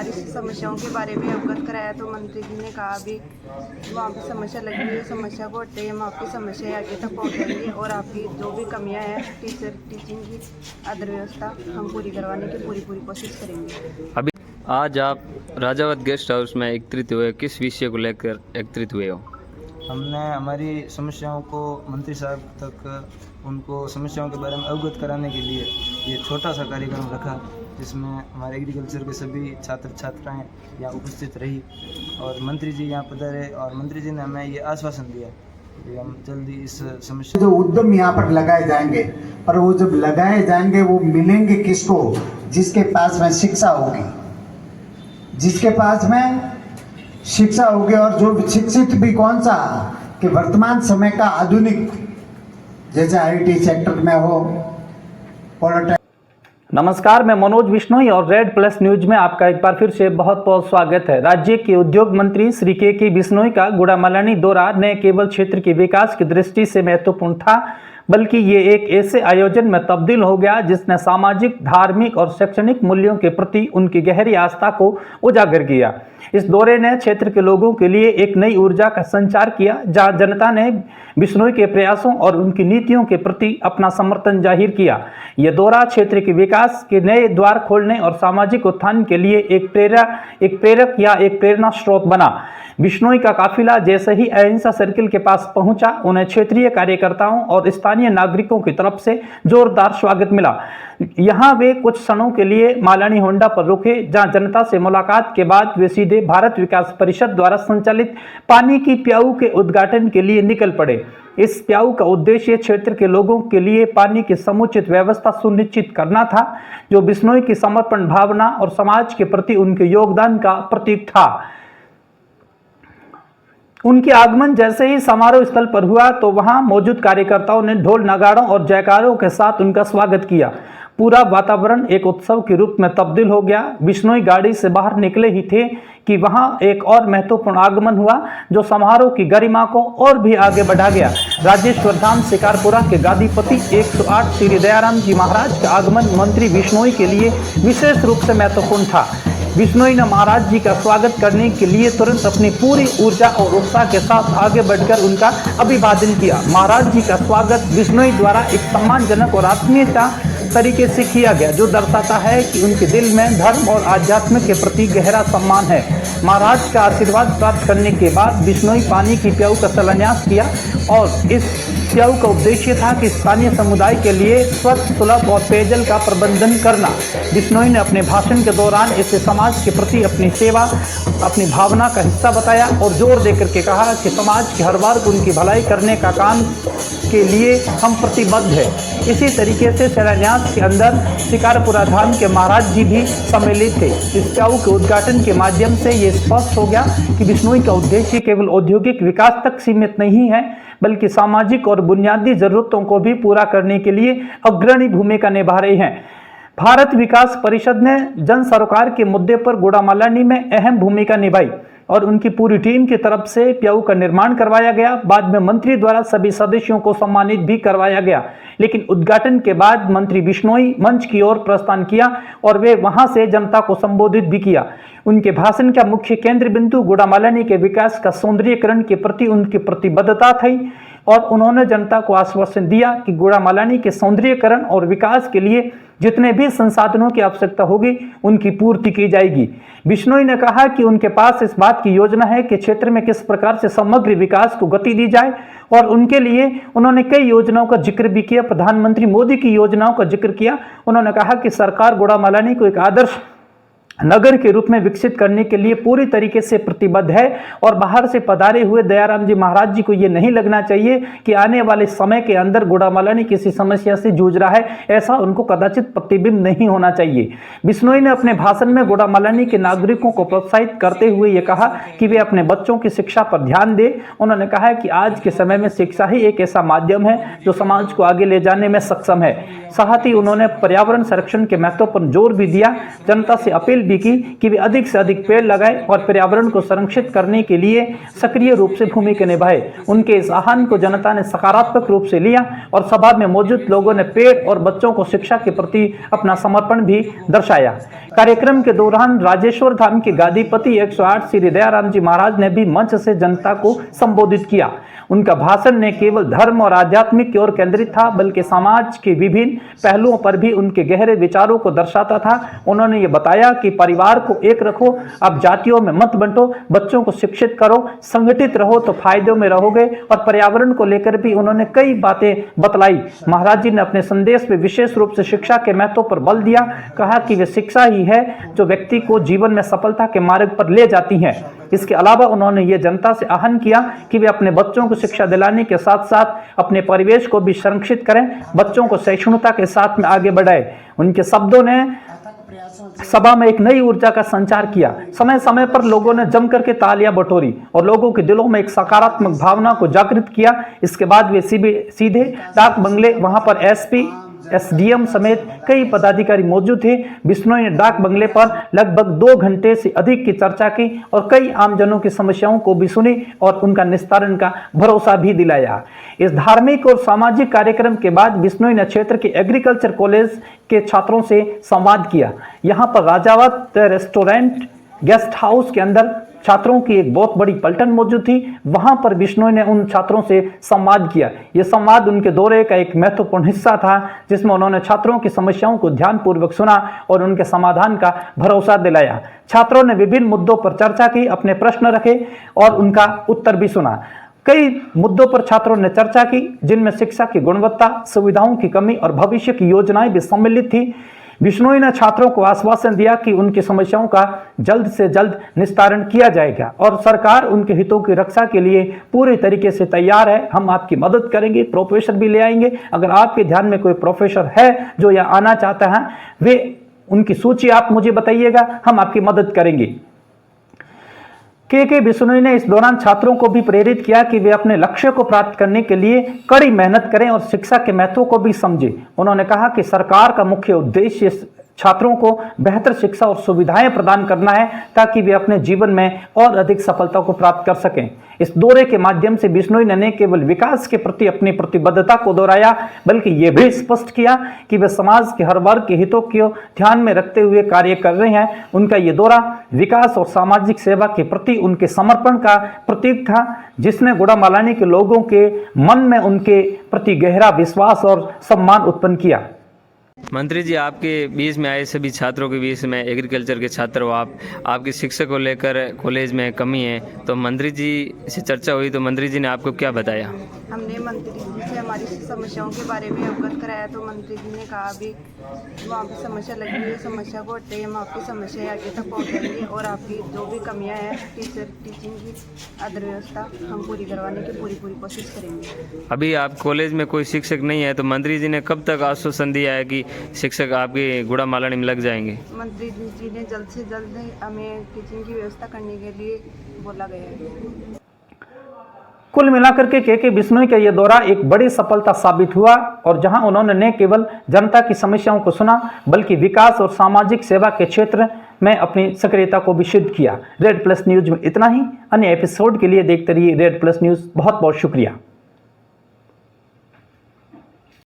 हमारी समस्याओं के बारे में अवगत कराया तो मंत्री जी ने कहा अभी वहाँ पे समस्या लगी हुई है, समस्या को हटाइए, हम आपकी समस्याएं आगे तक पहुँचाएंगे और आपकी जो भी कमियाँ हैं टीचिंग की अदर व्यवस्था हम पूरी करवाने की पूरी कोशिश करेंगे। अभी आज आप राजावत गेस्ट हाउस में एकत्रित हुए, किस विषय को लेकर एकत्रित हुए हो? हमने हमारी समस्याओं को मंत्री साहब तक उनको समस्याओं के बारे में अवगत कराने के लिए ये छोटा सा कार्यक्रम रखा, जिसमें हमारे एग्रीकल्चर के सभी छात्र छात्राएं यहाँ उपस्थित रही और मंत्री जी यहाँ पधारे और मंत्री जी ने हमें ये आश्वासन दिया कि हम जल्दी इस समस्या जो उद्यम यहाँ पर लगाए जाएंगे और वो जब लगाए जाएंगे वो मिलेंगे किसको? जिसके पास में शिक्षा होगी, जिसके पास में शिक्षा होगी और जो शिक्षित भी कौन सा कि वर्तमान समय का आधुनिक, जैसे आईटी सेक्टर में हो, पॉलिटेक्निक। नमस्कार, मैं मनोज बिश्नोई और रेड प्लस न्यूज में आपका एक बार फिर से बहुत बहुत स्वागत है। राज्य के उद्योग मंत्री श्री के बिश्नोई का गुड़ामालानी दौरा न केवल क्षेत्र के विकास की दृष्टि से महत्वपूर्ण था, बल्कि ये एक ऐसे आयोजन में तब्दील हो गया जिसने सामाजिक, धार्मिक और शैक्षणिक मूल्यों के प्रति उनकी गहरी आस्था को उजागर किया। इस दौरे ने क्षेत्र के लोगों के लिए एक नई ऊर्जा का संचार किया, जहां जनता ने बिश्नोई के प्रयासों और उनकी नीतियों के प्रति अपना समर्थन जाहिर किया। यह दौरा क्षेत्र के विकास के नए द्वार खोलने और सामाजिक उत्थान के लिए एक प्रेरक या एक प्रेरणा स्रोत बना। बिश्नोई का काफिला जैसे ही अहिंसा सर्किल के पास पहुंचा, उन्हें क्षेत्रीय कार्यकर्ताओं और स्थानीय नागरिकों की तरफ से जोरदार स्वागत मिला। यहां वे कुछ क्षणों के लिए मालानी होंडा पर रुके, जहां जनता से मुलाकात के बाद वे सीधे भारत विकास परिषद द्वारा संचालित पानी की प्याऊ के उद्घाटन के लिए निकल पड़े। इस प्याऊ का उद्देश्य क्षेत्र के लोगों के लिए पानी की समुचित व्यवस्था सुनिश्चित करना था, जो बिश्नोई की समर्पण भावना और समाज के प्रति उनके योगदान का प्रतीक था। उनके आगमन जैसे ही समारोह स्थल पर हुआ तो वहां मौजूद कार्यकर्ताओं ने ढोल नगाड़ों और जयकारों के साथ उनका स्वागत किया। पूरा वातावरण एक उत्सव के रूप में तब्दील हो गया। बिश्नोई गाड़ी से बाहर निकले ही थे कि वहां एक और महत्वपूर्ण आगमन हुआ, जो समारोह की गरिमा को और भी आगे बढ़ा गया। राजेश्वर धाम शिकारपुरा के गादीपति 108 श्री दयाराम जी महाराज का आगमन मंत्री बिश्नोई के लिए विशेष रूप से महत्वपूर्ण था। बिश्नोई ने महाराज जी का स्वागत करने के लिए तुरंत अपनी पूरी ऊर्जा और उत्साह के साथ आगे बढ़कर उनका अभिवादन किया। महाराज जी का स्वागत बिश्नोई द्वारा एक सम्मानजनक और आत्मीयता तरीके से किया गया, जो दर्शाता है कि उनके दिल में धर्म और आध्यात्म के प्रति गहरा सम्मान है। महाराज का आशीर्वाद प्राप्त करने के बाद बिश्नोई पानी की प्याऊ का शिलान्यास किया और इस प्याऊ का उद्देश्य था कि स्थानीय समुदाय के लिए स्वच्छ, सुलभ और पेयजल का प्रबंधन करना। बिश्नोई ने अपने भाषण के दौरान इसे समाज के प्रति अपनी सेवा, अपनी भावना का हिस्सा बताया और जोर देकर के कहा कि समाज के हर वर्ग को उनकी भलाई करने का काम के लिए हम प्रतिबद्ध है। इसी तरीके से शिलान्यास के अंदर शिकारपुरा धाम के महाराज जी भी सम्मिलित थे। इस प्याऊ के उद्घाटन के माध्यम से ये स्पष्ट हो गया कि बिश्नोई का उद्देश्य केवल औद्योगिक विकास तक सीमित नहीं है, बल्कि सामाजिक और बुनियादी जरूरतों को भी पूरा करने के लिए अग्रणी भूमिका निभा रहे हैं। भारत विकास परिषद ने जन सरोकार के मुद्दे पर गुड़ामालानी में अहम भूमिका निभाई और उनकी पूरी टीम की तरफ से प्याऊ का निर्माण करवाया गया। बाद में मंत्री द्वारा सभी सदस्यों को सम्मानित भी करवाया गया, लेकिन उद्घाटन के बाद मंत्री बिश्नोई मंच की ओर प्रस्थान किया और वे वहां से जनता को संबोधित भी किया। उनके भाषण का मुख्य केंद्र बिंदु गुड़ामालानी के विकास का सौंदर्यीकरण के प्रति उनकी प्रतिबद्धता थी और उन्होंने जनता को आश्वासन दिया कि गुड़ामालानी के सौंदर्यीकरण और विकास के लिए जितने भी संसाधनों की आवश्यकता होगी उनकी पूर्ति की जाएगी। बिश्नोई ने कहा कि उनके पास इस बात की योजना है कि क्षेत्र में किस प्रकार से समग्र विकास को गति दी जाए और उनके लिए उन्होंने कई योजनाओं का जिक्र भी किया। प्रधानमंत्री मोदी की योजनाओं का जिक्र किया। उन्होंने कहा कि सरकार गुड़ामालानी को एक आदर्श नगर के रूप में विकसित करने के लिए पूरी तरीके से प्रतिबद्ध है और बाहर से पधारे हुए दयाराम जी महाराज जी को ये नहीं लगना चाहिए कि आने वाले समय के अंदर गुड़ामालानी किसी समस्या से जूझ रहा है, ऐसा उनको कदाचित प्रतिबिंब नहीं होना चाहिए। बिश्नोई ने अपने भाषण में गुड़ामालानी के नागरिकों को प्रोत्साहित करते हुए ये कहा कि वे अपने बच्चों की शिक्षा पर ध्यान दें। उन्होंने कहा कि आज के समय में शिक्षा ही एक ऐसा माध्यम है जो समाज को आगे ले जाने में सक्षम है। साथ ही उन्होंने पर्यावरण संरक्षण के महत्व पर जोर भी दिया। जनता से अपील भी की कि वे अधिक से अधिक पेड़ लगाए और पर्यावरण को संरक्षित करने के लिए सक्रिय रूप से भूमिका निभाए। उनके इस आह्वान को जनता ने सकारात्मक रूप से लिया और सभा में मौजूद लोगों ने पेड़ और बच्चों को शिक्षा के प्रति अपना समर्पण भी दर्शाया। कार्यक्रम के दौरान राजेश्वर धाम के गादीपति 108 श्री दयाराम जी महाराज ने भी मंच से जनता को संबोधित किया। उनका भाषण न केवल धर्म और आध्यात्मिक की ओर केंद्रित था, बल्कि समाज के विभिन्न पहलुओं पर भी उनके गहरे विचारों को दर्शाता था। उन्होंने ये बताया कि परिवार को एक रखो, अब जातियों में मत बंटो, बच्चों को शिक्षित करो, संगठित रहो तो फायदों में रहोगे। और पर्यावरण को लेकर भी उन्होंने कई बातें बतलाई। महाराज जी ने अपने संदेश में विशेष रूप से शिक्षा के महत्व पर बल दिया। कहा कि वे शिक्षा ही है जो व्यक्ति को जीवन में सफलता के मार्ग पर ले जाती है। इसके अलावा उन्होंने ये जनता से आह्वान किया कि वे अपने बच्चों को शिक्षा दिलाने के साथ साथ अपने परिवेश को भी संरक्षित करें, बच्चों को सहिष्णुता के साथ में आगे बढ़ाए। उनके शब्दों ने सभा में एक नई ऊर्जा का संचार किया। समय समय पर लोगों ने जम करके तालियां बटोरी और लोगों के दिलों में एक सकारात्मक भावना को जागृत किया। इसके बाद वे सीधे डाक बंगले, वहां पर एसपी, एसडीएम समेत कई पदाधिकारी मौजूद थे। बिश्नोई ने डाक बंगले पर लगभग 2 घंटे से अधिक की चर्चा की और कई आमजनों की समस्याओं को भी सुनी और उनका निस्तारण का भरोसा भी दिलाया। इस धार्मिक और सामाजिक कार्यक्रम के बाद बिश्नोई ने क्षेत्र के एग्रीकल्चर कॉलेज के छात्रों से संवाद किया। यहाँ पर राजावत रेस्टोरेंट गेस्ट हाउस के अंदर छात्रों की एक बहुत बड़ी पलटन मौजूद थी। वहां पर बिश्नोई ने उन छात्रों से संवाद किया। यह संवाद उनके दौरे का एक महत्वपूर्ण हिस्सा था, जिसमें उन्होंने छात्रों की समस्याओं को ध्यानपूर्वक सुना और उनके समाधान का भरोसा दिलाया। छात्रों ने विभिन्न मुद्दों पर चर्चा की, अपने प्रश्न रखे और उनका उत्तर भी सुना। कई मुद्दों पर छात्रों ने चर्चा की, जिनमें शिक्षा की गुणवत्ता, सुविधाओं की कमी और भविष्य की योजनाएं भी सम्मिलित थी। बिश्नोई ने छात्रों को आश्वासन दिया कि उनकी समस्याओं का जल्द से जल्द निस्तारण किया जाएगा और सरकार उनके हितों की रक्षा के लिए पूरे तरीके से तैयार है। हम आपकी मदद करेंगे, प्रोफेसर भी ले आएंगे। अगर आपके ध्यान में कोई प्रोफेसर है जो यहाँ आना चाहता है, वे उनकी सूची आप मुझे बताइएगा, हम आपकी मदद करेंगे। के बिश्नोई ने इस दौरान छात्रों को भी प्रेरित किया कि वे अपने लक्ष्य को प्राप्त करने के लिए कड़ी मेहनत करें और शिक्षा के महत्व को भी समझें। उन्होंने कहा कि सरकार का मुख्य उद्देश्य छात्रों को बेहतर शिक्षा और सुविधाएं प्रदान करना है, ताकि वे अपने जीवन में और अधिक सफलता को प्राप्त कर सकें। इस दौरे के माध्यम से बिश्नोई ने न केवल विकास के प्रति अपनी प्रतिबद्धता को दोहराया, बल्कि ये भी स्पष्ट किया कि वे समाज के हर वर्ग के हितों को ध्यान में रखते हुए कार्य कर रहे हैं। उनका ये दौरा विकास और सामाजिक सेवा के प्रति उनके समर्पण का प्रतीक था, जिसने गुड़ामालानी के लोगों के मन में उनके प्रति गहरा विश्वास और सम्मान उत्पन्न किया। मंत्री जी, आपके बीच में आए सभी छात्रों के बीच में एग्रीकल्चर के छात्र हो आप, आपकी शिक्षा को लेकर कॉलेज में कमी है, तो मंत्री जी से चर्चा हुई तो मंत्री जी ने आपको क्या बताया? हमने मंत्री जी से हमारी समस्याओं के बारे में अवगत कराया तो मंत्री जी ने कहा भी वहाँ पे समस्या लगी हुई है, समस्या को हटाइए, हम आपकी समस्या आगे तक पहुँचाएंगे और आपकी जो भी कमियाँ हैं टीचिंग की अदर व्यवस्था हम पूरी करवाने की पूरी कोशिश करेंगे। अभी आप कॉलेज में कोई शिक्षक नहीं है, तो मंत्री जी ने कब तक आश्वासन दिया है कि शिक्षक आपके गुड़ामालानी में लग जाएंगे? मंत्री जी ने जल्द से जल्द हमें टीचिंग की व्यवस्था करने के लिए बोला गया है। कुल मिलाकर के बिश्नोई का यह दौरा एक बड़ी सफलता साबित हुआ और जहां उन्होंने न केवल जनता की समस्याओं को सुना, बल्कि विकास और सामाजिक सेवा के क्षेत्र में अपनी सक्रियता को भी सिद्ध किया। रेड प्लस न्यूज में इतना ही। अन्य एपिसोड के लिए देखते रहिए रेड प्लस न्यूज। बहुत बहुत शुक्रिया।